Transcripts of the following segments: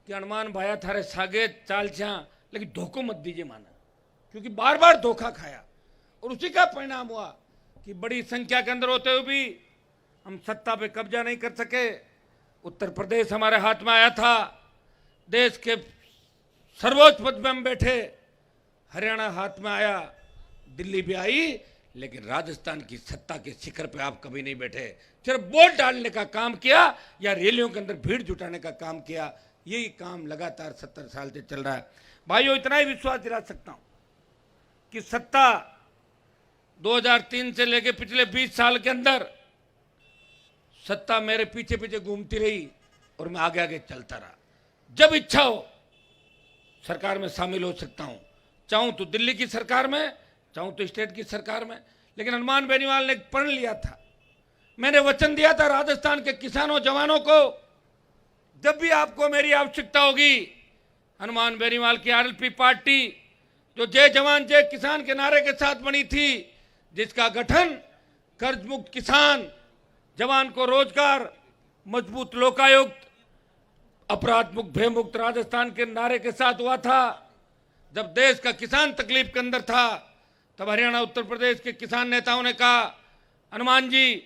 कि हनुमान भाया थारे सागे चाल छा, लेकिन धोखो मत दीजिए माना, क्योंकि बार बार धोखा खाया और उसी का परिणाम हुआ कि बड़ी संख्या के अंदर होते हुए भी हम सत्ता पे कब्जा नहीं कर सके। उत्तर प्रदेश हमारे हाथ में आया था, देश के सर्वोच्च पद में हम बैठे, हरियाणा हाथ में आया, दिल्ली भी आई, लेकिन राजस्थान की सत्ता के शिखर पे आप कभी नहीं बैठे। सिर्फ वोट डालने का काम किया या रैलियों के अंदर भीड़ जुटाने का काम किया। यही काम लगातार 70 साल से चल रहा है। भाइयों, इतना ही विश्वास दिला सकता हूं कि सत्ता 2003 से लेकर पिछले 20 साल के अंदर सत्ता मेरे पीछे पीछे घूमती रही और मैं आगे आगे चलता रहा। जब इच्छा हो सरकार में शामिल हो सकता हूं, चाहूं तो दिल्ली की सरकार में, चाहूं तो स्टेट की सरकार में। लेकिन हनुमान बेनीवाल ने प्रण लिया था, मैंने वचन दिया था राजस्थान के किसानों जवानों को, जब भी आपको मेरी आवश्यकता होगी, हनुमान बेनीवाल की आरएलपी पार्टी जो जय जवान जय किसान के नारे के साथ बनी थी, जिसका गठन कर्ज मुक्त किसान, जवान को रोजगार, मजबूत लोकायुक्त, अपराध मुक्त भय मुक्त राजस्थान के नारे के साथ हुआ था। जब देश का किसान तकलीफ के अंदर था, तब हरियाणा उत्तर प्रदेश के किसान नेताओं ने कहा, हनुमान जी,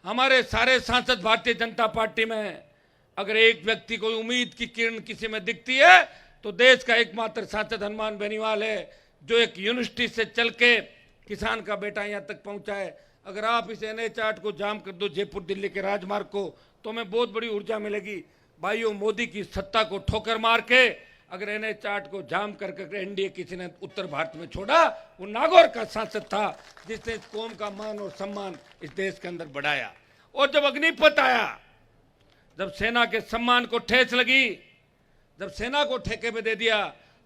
हमारे सारे सांसद भारतीय जनता पार्टी में अगर एक व्यक्ति को उम्मीद की किरण किसी में दिखती है तो देश का एकमात्र सांसद हनुमान बेनीवाल है, जो एक यूनिवर्सिटी से चल के किसान का बेटा यहाँ तक पहुंचा है। अगर आप इस NH 8 को जाम कर दो, जयपुर दिल्ली के राजमार्ग को, तो हमें बहुत बड़ी ऊर्जा मिलेगी। भाइयों, मोदी की सत्ता को ठोकर मार के अगर NH 8 को जाम करके एनडीए किसी ने उत्तर भारत में छोड़ा, वो नागौर का सांसद था जिसने इस कौम का मान और सम्मान इस देश के अंदर बढ़ाया। और जब अग्निपथ आया, जब सेना के सम्मान को ठेस लगी, जब सेना को ठेके पे दे दिया,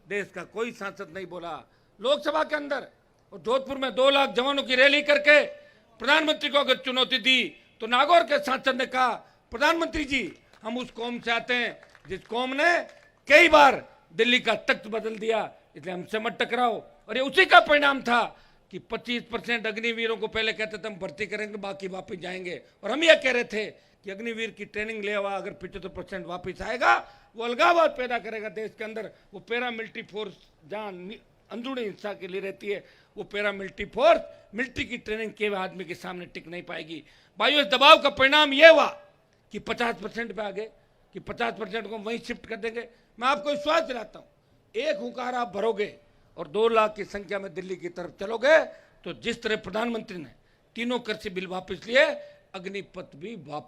देश का कोई सांसद नहीं बोला। लोकसभा के अंदर और जोधपुर में 2 लाख जवानों की रैली करके प्रधानमंत्री को अगर चुनौती दी, तो नागौर के सांसद ने कहा, प्रधानमंत्री जी, हम उस कौम से आते हैं जिस कौम ने कई बार दिल्ली का तख्त बदल दिया, इसलिए हमसे मत टकराओ। और ये उसी का परिणाम था कि 25% अग्निवीरों को पहले कहते थे हम भर्ती करेंगे, बाकी वापस जाएंगे, और हम यह कह रहे थे कि अग्निवीर की ट्रेनिंग ले हुआ अगर 75% वापस आएगा, वो अलगाववाद पैदा करेगा देश के अंदर। वो पैरामिलिट्री फोर्स जहाँ अंदरूनी हिंसा के लिए रहती है, वो पैरामिलिट्री फोर्स मिलिट्री की ट्रेनिंग के आदमी के सामने टिक नहीं पाएगी। भाइयों, इस दबाव का परिणाम यह हुआ कि 50% पे आ गए, कि 50% को वहीं शिफ्ट कर देंगे। मैं आपको विश्वास दिलाता हूँ, एक हुंकार आप भरोगे और 2 लाख की संख्या में दिल्ली की तरफ चलोगे, तो जिस तरह प्रधानमंत्री ने 3 कृषि बिल वापस लिए, अग्निपथ भी वापस